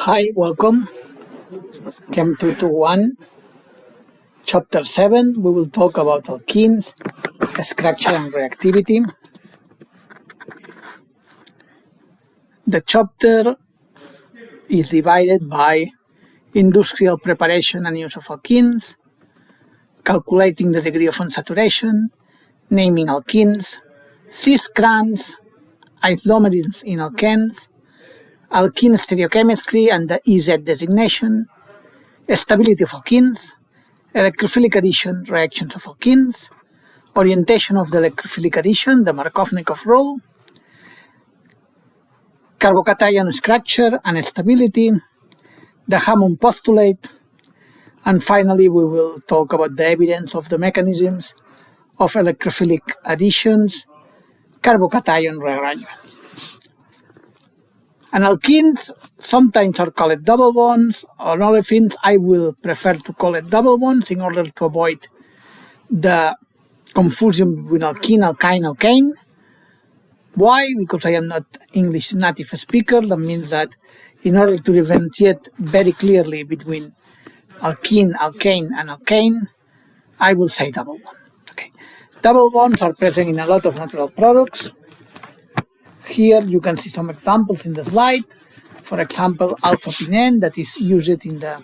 Hi, welcome. Chem 221, Chapter 7. We will talk about alkenes, structure and reactivity. The chapter is divided by industrial preparation and use of alkenes, calculating the degree of unsaturation, naming alkenes, cis-trans, isomerisms in alkenes, alkene stereochemistry and the EZ designation, stability of alkenes, electrophilic addition reactions of alkenes, orientation of the electrophilic addition, the Markovnikov rule, carbocation structure and stability, the Hammond postulate, and finally we will talk about the evidence of the mechanisms of electrophilic additions, carbocation rearrangements. And alkenes sometimes are called double bonds. On olefins, I will prefer to call it double bonds in order to avoid the confusion between alkene, alkyne, alkane. Why? Because I am not English native speaker. That means that in order to differentiate very clearly between alkene, alkane, and alkane, I will say double bond. Okay. Double bonds are present in a lot of natural products. Here you can see some examples in the slide. For example, alpha-pinene that is used in the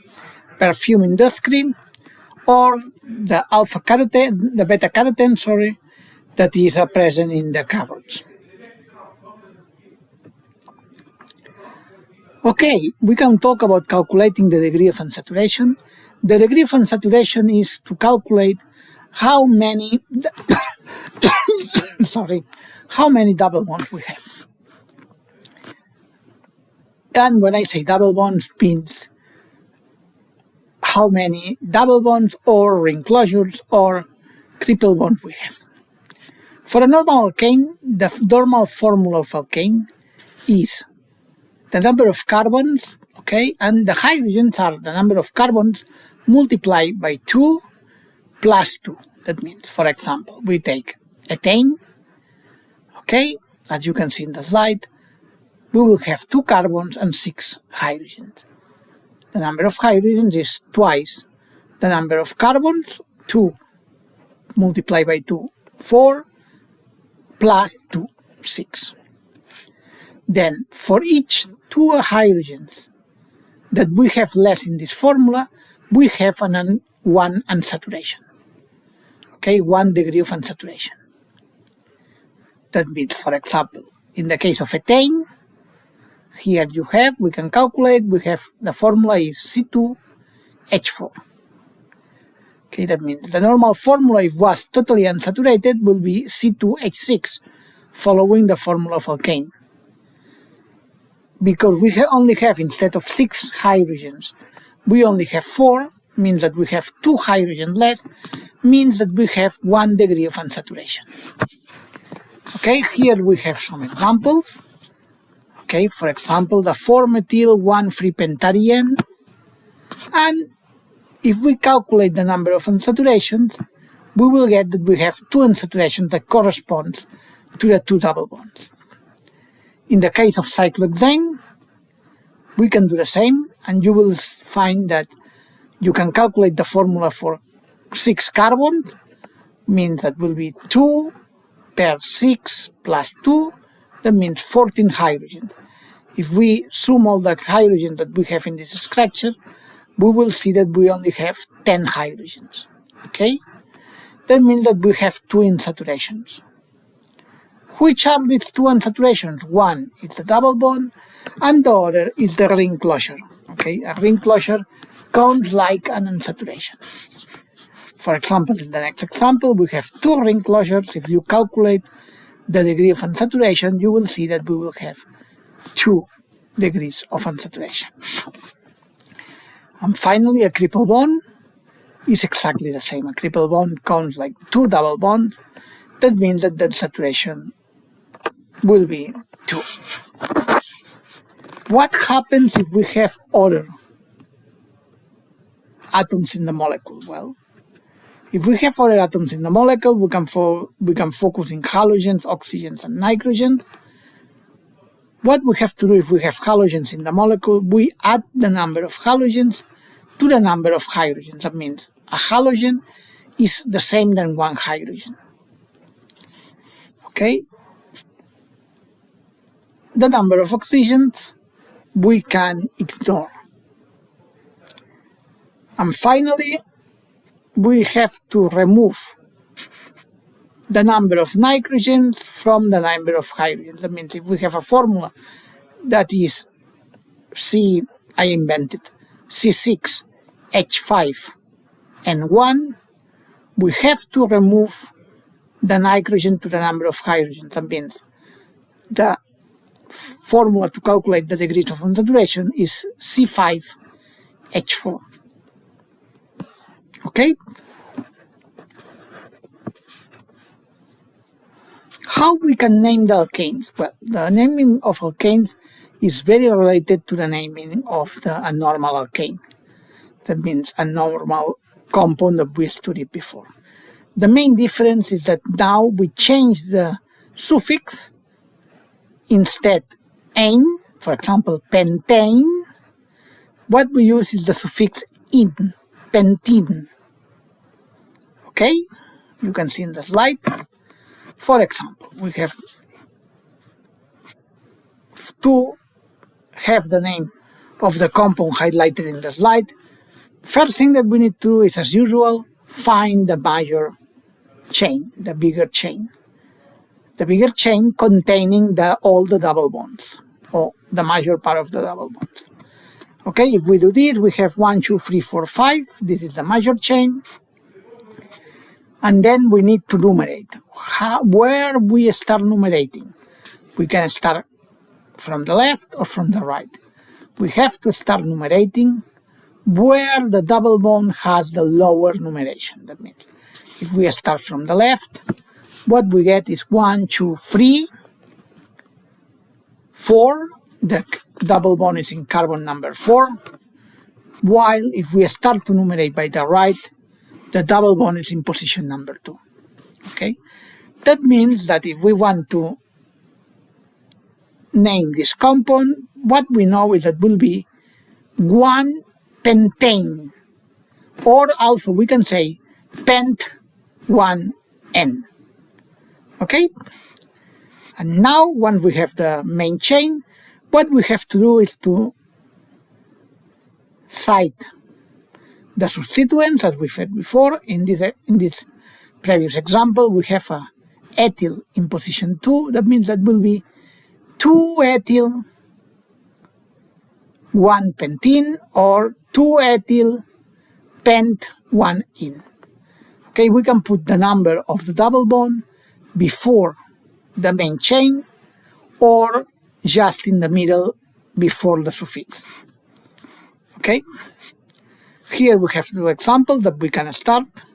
perfume industry, or the alpha-carotene, the beta-carotene, that is present in the carrots. Okay, we can talk about calculating the degree of unsaturation. The degree of unsaturation is to calculate how many how many double bonds we have. And when I say double bonds, means how many double bonds or ring closures or triple bonds we have. For a normal alkane, the normal formula of alkane is the number of carbons, okay, and the hydrogens are the number of carbons multiplied by 2 plus 2. That means, for example, we take ethane, okay, as you can see in the slide, we will have 2 carbons and 6 hydrogens. The number of hydrogens is twice the number of carbons, 2 multiplied by 2, 4, plus 2, 6. Then, for each 2 hydrogens that we have less in this formula, we have one unsaturation. Okay, 1 degree of unsaturation. That means, for example, in the case of ethane, here we can calculate, the formula is C2H4. Okay, that means the normal formula, if it was totally unsaturated, will be C2H6, following the formula of alkane. Because we only have, instead of 6 hydrogens, we only have 4, means that we have 2 hydrogens less, means that we have 1 degree of unsaturation. Okay, here we have some examples. Okay, for example, the 4-methyl-1,3-pentadiene. And if we calculate the number of unsaturations, we will get that we have 2 unsaturations that corresponds to the 2 double bonds. In the case of cyclohexane, we can do the same, and you will find that you can calculate the formula for 6 carbons, means that will be 2 per 6 plus 2, that means 14 hydrogens. If we sum all the hydrogens that we have in this structure, we will see that we only have 10 hydrogens. Okay? That means that we have 2 unsaturations. Which are these 2 unsaturations? One is the double bond, and the other is the ring closure. Okay? A ring closure counts like an unsaturation. For example, in the next example, we have 2 ring closures. If you calculate the degree of unsaturation, you will see that we will have 2 degrees of unsaturation. And finally, a triple bond is exactly the same. A triple bond counts like 2 double bonds. That means that the saturation will be 2. What happens if we have other atoms in the molecule? Well, if we have other atoms in the molecule, we can focus in halogens, oxygens, and nitrogens. What we have to do if we have halogens in the molecule, we add the number of halogens to the number of hydrogens. That means a halogen is the same than one hydrogen. Okay? The number of oxygens we can ignore. And finally, we have to remove the number of nitrogens from the number of hydrogens. That means if we have a formula that is I invented C6H5N1, we have to remove the nitrogen to the number of hydrogens. That means the formula to calculate the degrees of saturation is C5H4. Okay? How we can name the alkanes? Well, the naming of alkanes is very related to the naming of a normal alkane. That means a normal compound that we studied before. The main difference is that now we change the suffix. Instead ane, for example, pentane, what we use is the suffix -ine, pentene. Okay? You can see in the slide. For example, we have to have the name of the compound highlighted in the slide. First thing that we need to do is, as usual, find the major chain, the bigger chain. The bigger chain containing all the double bonds, or the major part of the double bonds. Okay, if we do this, we have 1, 2, 3, 4, 5. This is the major chain. And then we need to numerate. Where we start numerating? We can start from the left or from the right. We have to start numerating where the double bond has the lower numeration. That means if we start from the left, what we get is 1, 2, 3, 4. The double bond is in carbon number 4. While if we start to numerate by the right, the double bond is in position number 2. Okay? That means that if we want to name this compound, what we know is that will be 1-pentane, or also we can say pent1N. Okay? And now, once we have the main chain, what we have to do is to cite the substituents, as we said before. In this previous example, we have a ethyl in position 2. That means that will be 2-ethyl 1-pentene, or 2-ethyl pent1-ene. Okay, we can put the number of the double bond before the main chain, or just in the middle before the suffix. Okay? Here we have two examples that we can start,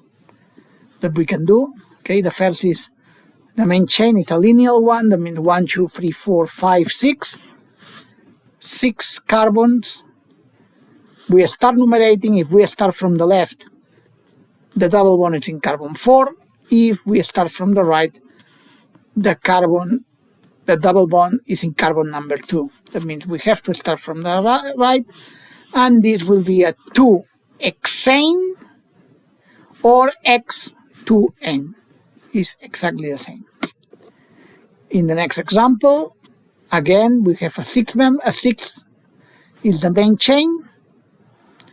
that we can do. Okay, the first is the main chain is a linear one. That means 1, 2, 3, 4, 5, 6. 6 carbons. We start numerating. If we start from the left, the double bond is in carbon 4. If we start from the right, the double bond is in carbon number 2. That means we have to start from the right, and this will be a 2-hexane, or X2N. Is exactly the same. In the next example, again we have a 6 is the main chain.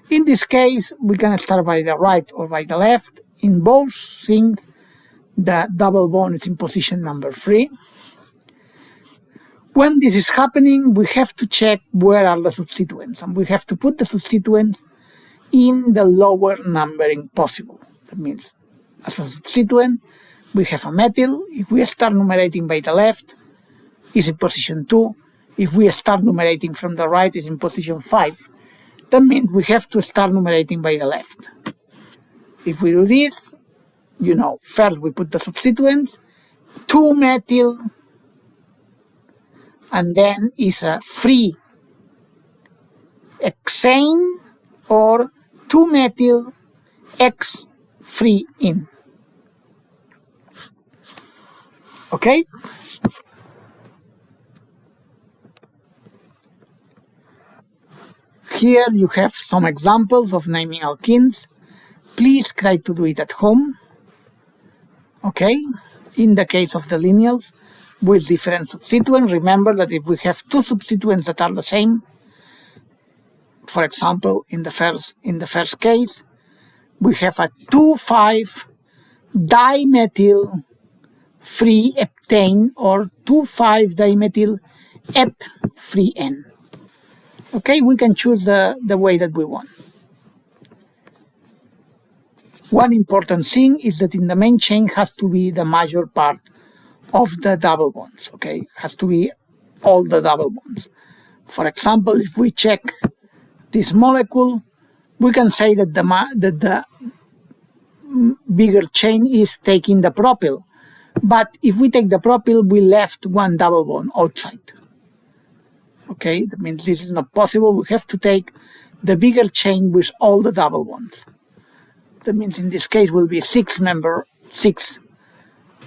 In this case, we can start by the right or by the left. In both things, the double bond is in position number 3. When this is happening, we have to check where are the substituents, and we have to put the substituents in the lower numbering possible. That means, as a substituent, we have a methyl. If we start numerating by the left, it's in position 2. If we start numerating from the right, it's in position 5. That means we have to start numerating by the left. If we do this, first we put the substituents, 2-methyl, and then is a free hexane, or 2-methyl X3-ene. Okay? Here you have some examples of naming alkenes. Please try to do it at home. Okay, in the case of the lineals with different substituents, remember that if we have two substituents that are the same, for example, in the first case, we have a 2,5-dimethyl free heptane or 2,5-dimethyl hept free N. Okay, we can choose the way that we want. One important thing is that in the main chain has to be the major part of the double bonds. Okay, has to be all the double bonds. For example, if we check this molecule, we can say that the bigger chain is taking the propyl. But if we take the propyl, we left one double bond outside. Okay, that means this is not possible. We have to take the bigger chain with all the double bonds. That means in this case will be 6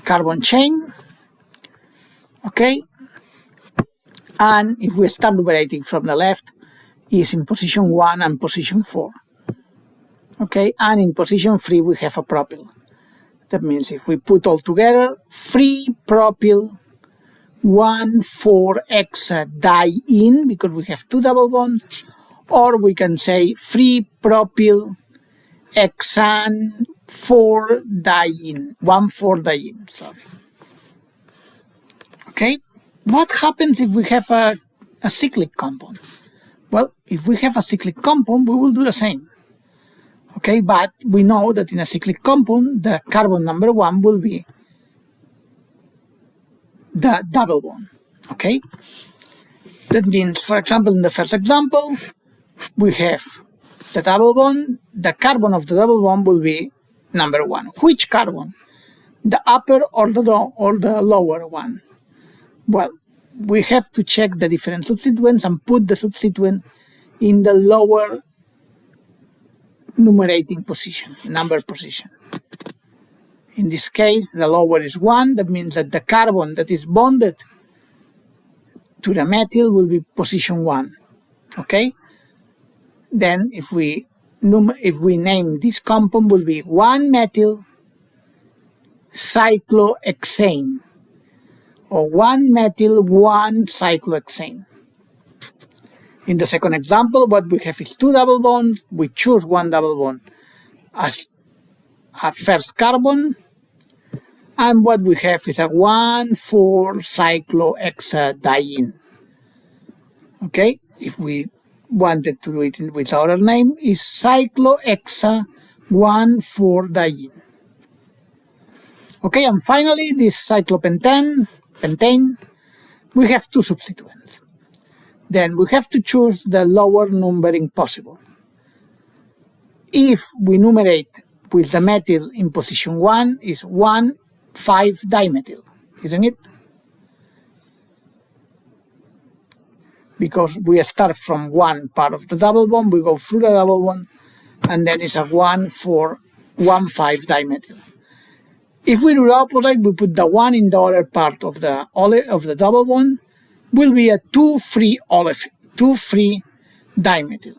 carbon chain. Okay, and if we start numerating from the left, is in position 1 and position 4. Okay, and in position 3 we have a propyl. That means if we put all together, free propyl 1,4-hexadiene, because we have two double bonds, or we can say free propyl hexane 4-diene, 1,4-diene, sorry. Okay, what happens if we have a cyclic compound? Well, if we have a cyclic compound, we will do the same. Okay, but we know that in a cyclic compound, the carbon number 1 will be the double bond. Okay, that means, for example, in the first example, we have the double bond. The carbon of the double bond will be number 1. Which carbon? The upper or the lower one? Well, we have to check the different substituents and put the substituent in the lower numerating position, number position. In this case, the lower is 1. That means that the carbon that is bonded to the methyl will be position 1. Okay? Then if we name this compound, will be 1-methyl cyclohexane or 1-methyl 1-cyclohexane. In the second example, what we have is two double bonds. We choose one double bond as a first carbon, and what we have is a 1,4-cyclohexadiene. Okay, if we wanted to do it with our name, is cyclohexa 1,4-diene. Okay, and finally, this cyclopentane, we have two substituents. Then we have to choose the lower numbering possible. If we numerate with the methyl in position 1, is 1,5-dimethyl, isn't it? Because we start from one part of the double bond, we go through the double bond, and then it's a 1,5-dimethyl. If we do the opposite, we put the 1 in the other part of the double bond, will be a 2,3-dimethyl.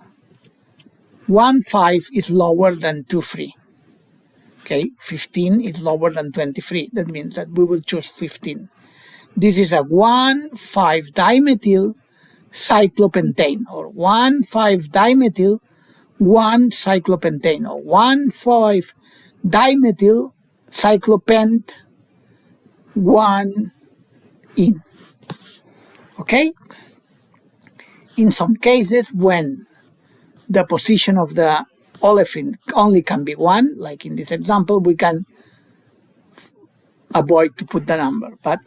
1,5 is lower than 2,3. Okay, 15 is lower than 23. That means that we will choose 15. This is a 1,5-dimethyl cyclopentane, or 1,5-dimethyl 1-cyclopentane, or 1,5-dimethyl cyclopent 1-ene. Okay? In some cases, when the position of the olefin only can be 1, like in this example, we can avoid to put the number, but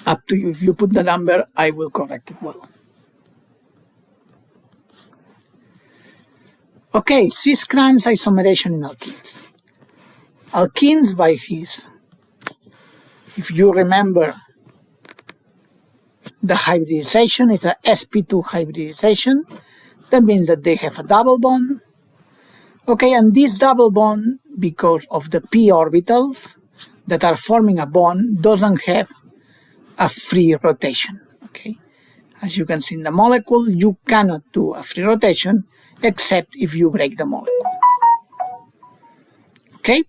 up to you. If you put the number, I will correct it well. Okay, cis-trans isomerization in alkenes. Alkenes by his, if you remember, the hybridization is a sp2 hybridization. That means that they have a double bond. Okay, and this double bond, because of the p orbitals that are forming a bond, doesn't have a free rotation. Okay, As you can see in the molecule, you cannot do a free rotation except if you break the molecule. Okay?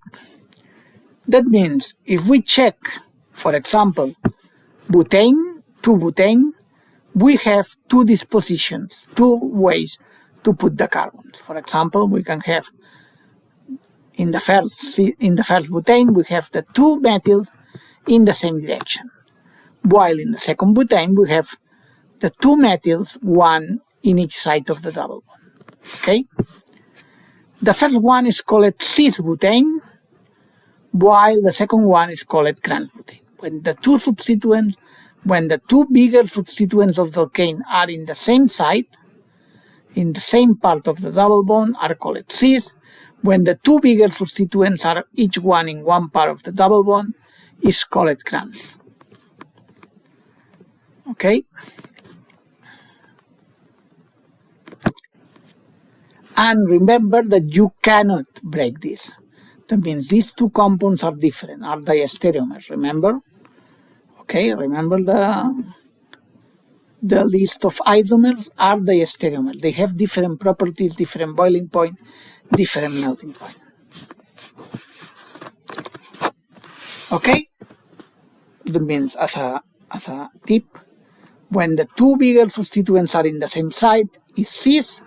That means if we check, for example, butane to butane, we have two dispositions, two ways to put the carbons. For example, we can have in the first butane, we have the two methyls in the same direction, while in the second butane, we have the two methyls, one in each side of the double bond. Okay? The first one is called cis-butane, while the second one is called trans-butane. When the two bigger substituents of the alkane are in the same site, in the same part of the double bond, are called cis. When the two bigger substituents are each one in one part of the double bond, is called trans. Okay? And remember that you cannot break this. That means these two compounds are different, are diastereomers, remember? Okay, remember the list of isomers are diastereomers. They have different properties, different boiling point, different melting point. Okay? That means as a tip, when the two bigger substituents are in the same site, is cis.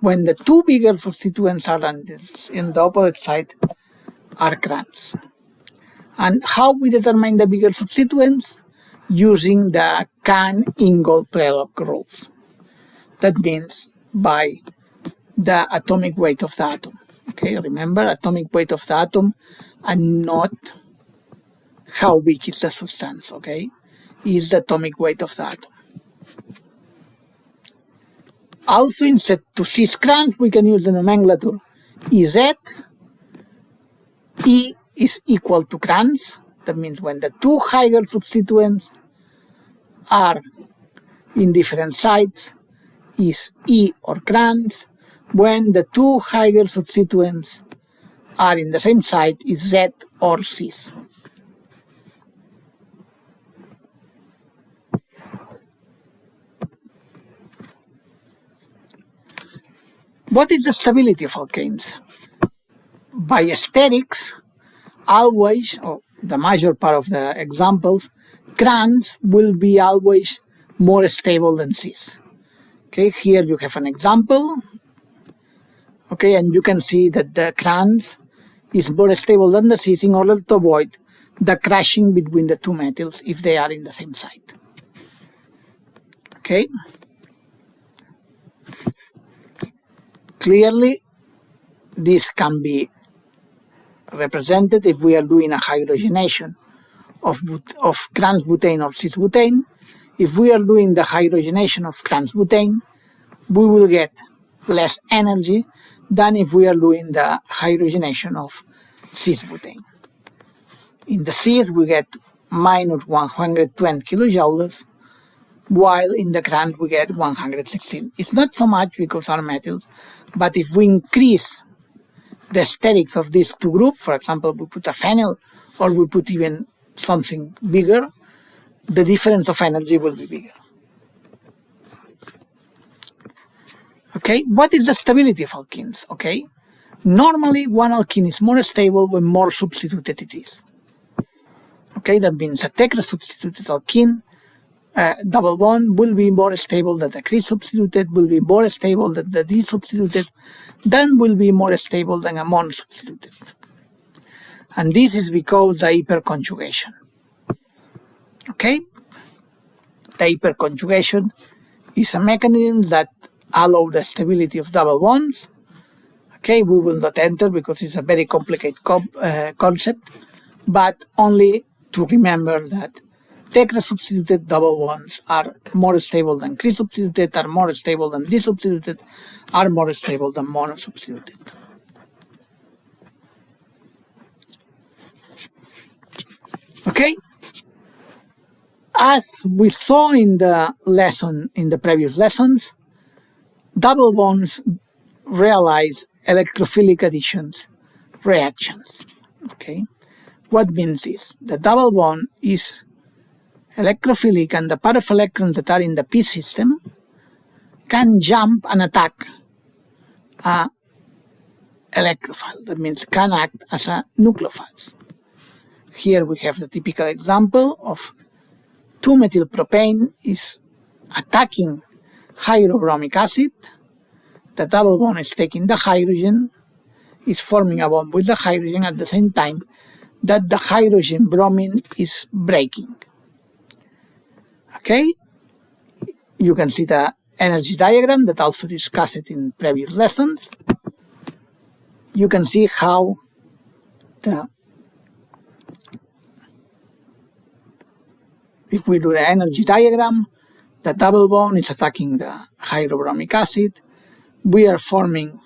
When the two bigger substituents are in the opposite side, are trans. And how we determine the bigger substituents? Using the Cahn-Ingold-Prelog rules. That means by the atomic weight of the atom. Okay, remember, atomic weight of the atom and not how big is the substance, okay? Is the atomic weight of the atom. Also, instead to cis trans, we can use the nomenclature Ez. E is equal to trans. That means when the two higher substituents are in different sites, is E or trans. When the two higher substituents are in the same site, is Z or cis. What is the stability of alkanes? By aesthetics, always, or the major part of the examples, trans will be always more stable than cis. Okay, here you have an example. Okay, and you can see that the trans is more stable than the cis in order to avoid the crashing between the two methyls if they are in the same site. Okay. Clearly, this can be represented if we are doing a hydrogenation of trans-butane or cis-butane. If we are doing the hydrogenation of trans-butane, we will get less energy than if we are doing the hydrogenation of cis-butane. In the cis, we get minus 120 kilojoules, while in the trans we get 116. It's not so much because are methyls, but if we increase the sterics of these two groups, for example, we put a phenyl or we put even something bigger, the difference of energy will be bigger. Okay, what is the stability of alkenes? Okay, normally one alkene is more stable when more substituted it is. Okay, that means a tetra-substituted alkene double bond will be more stable than the tri-substituted, will be more stable than the D-substituted, then will be more stable than a mon-substituted. And this is because the hyperconjugation. Okay? The hyperconjugation is a mechanism that allows the stability of double bonds. Okay, we will not enter because it's a very complicated concept, but only to remember that tetra-substituted double bonds are more stable than tri-substituted, are more stable than D-substituted, are more stable than mono-substituted. Okay? As we saw in the lesson, in the previous lessons, double bonds realize electrophilic additions reactions. Okay? What means this? The double bond is electrophilic and the pair of electrons that are in the p system can jump and attack a electrophile. That means can act as a nucleophile. Here we have the typical example of 2-methylpropane is attacking hydrobromic acid. The double bond is taking the hydrogen, is forming a bond with the hydrogen at the same time that the hydrogen bromine is breaking. Okay, you can see the energy diagram that also discussed in previous lessons. You can see how if we do the energy diagram, the double bond is attacking the hydrobromic acid. We are forming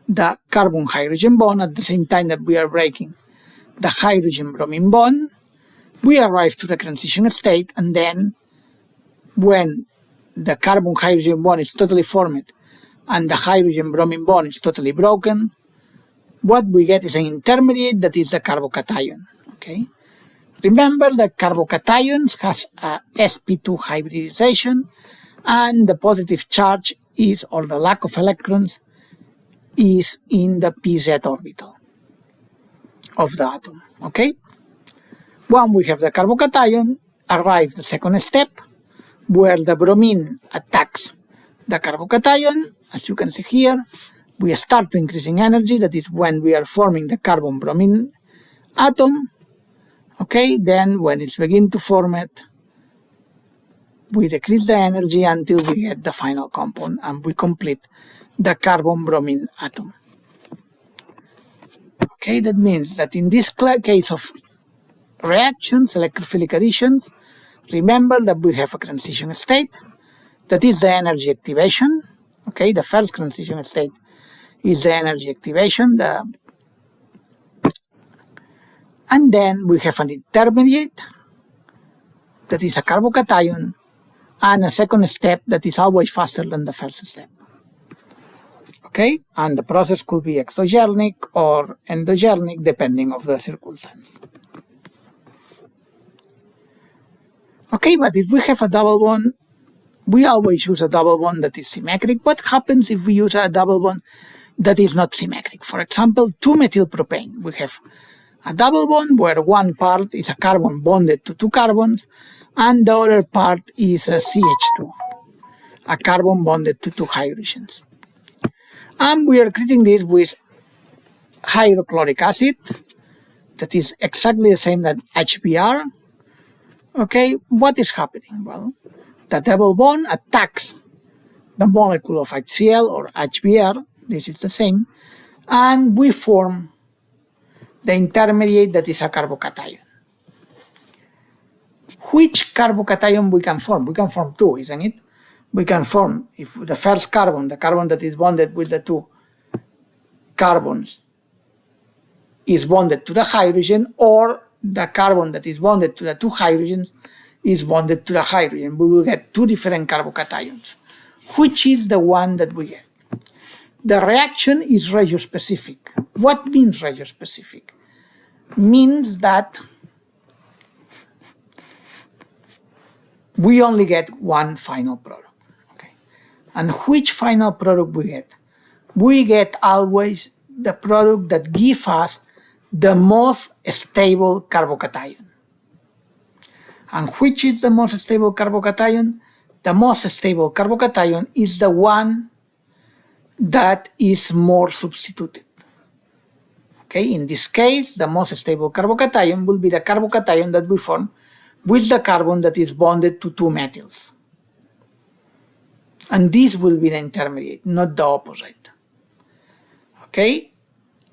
the carbon-hydrogen bond at the same time that we are breaking the hydrogen-bromine bond. We arrive to the transition state, and then when the carbon-hydrogen bond is totally formed and the hydrogen-bromine bond is totally broken, what we get is an intermediate that is the carbocation. Okay? Remember that carbocations has a sp2 hybridization, and the positive charge is, or the lack of electrons, is in the pz orbital of the atom. Okay? When we have the carbocation, arrive the second step, where the bromine attacks the carbocation. As you can see here, we start to increasing energy. That is when we are forming the carbon-bromine atom. Okay, then when it's begin to form it, we decrease the energy until we get the final compound and we complete the carbon-bromine atom. Okay, that means that in this case of reactions, electrophilic additions, remember that we have a transition state, that is the energy activation. Okay, the first transition state is the energy activation, and then we have an intermediate, that is a carbocation, and a second step that is always faster than the first step. Okay, and the process could be exogenic or endogenic depending on the circumstance. Okay, but if we have a double bond, we always use a double bond that is symmetric. What happens if we use a double bond that is not symmetric? For example, 2-methylpropane. We have a double bond where one part is a carbon bonded to two carbons, and the other part is a CH2, a carbon bonded to two hydrogens. And we are treating this with hydrochloric acid, that is exactly the same as HBr. Okay, what is happening? Well, the double bond attacks the molecule of HCl or HBr, this is the same, and we form the intermediate that is a carbocation. Which carbocation we can form? We can form two, isn't it? We can form, if the first carbon, the carbon that is bonded with the two carbons, is bonded to the hydrogen, or the carbon that is bonded to the two hydrogens is bonded to the hydrogen. We will get two different carbocations. Which is the one that we get? The reaction is regiospecific. What means regiospecific? Means that we only get one final product. Okay. And which final product we get? We get always the product that gives us the most stable carbocation. And which is the most stable carbocation? The most stable carbocation is the one that is more substituted. Okay, in this case, the most stable carbocation will be the carbocation that we form with the carbon that is bonded to two methyls. And this will be the intermediate, not the opposite. Okay,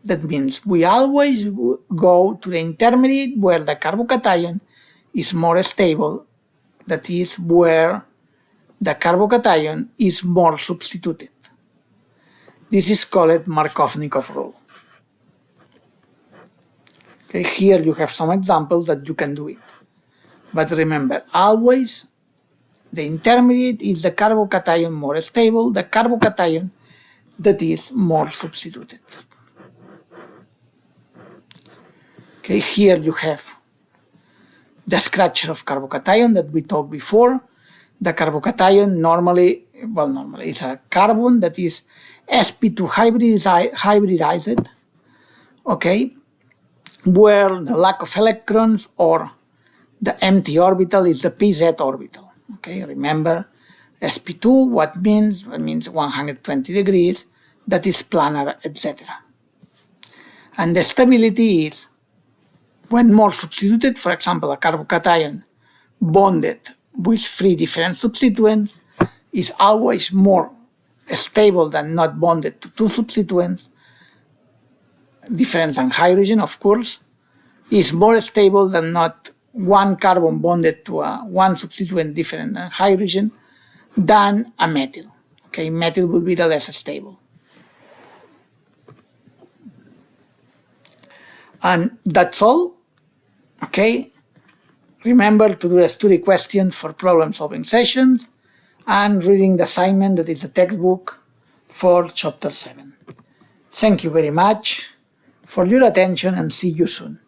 that means we always go to the intermediate where the carbocation is more stable, that is where the carbocation is more substituted. This is called Markovnikov rule. Okay, here you have some examples that you can do it. But remember, always the intermediate is the carbocation more stable, the carbocation that is more substituted. Okay, here you have the structure of carbocation that we talked before. The carbocation normally is a carbon that is sp2 hybridized, okay, where the lack of electrons or the empty orbital is the pz orbital. Okay, remember sp2, what means? It means 120 degrees, that is planar, etc. And the stability is when more substituted, for example, a carbocation bonded with 3 different substituents is always more stable than not bonded to 2 substituents, different than hydrogen, of course, is more stable than not one carbon bonded to one substituent different than hydrogen than a methyl. Okay, methyl will be the less stable. And that's all. Okay, remember to do a study question for problem-solving sessions and reading the assignment that is the textbook for Chapter 7. Thank you very much for your attention and see you soon.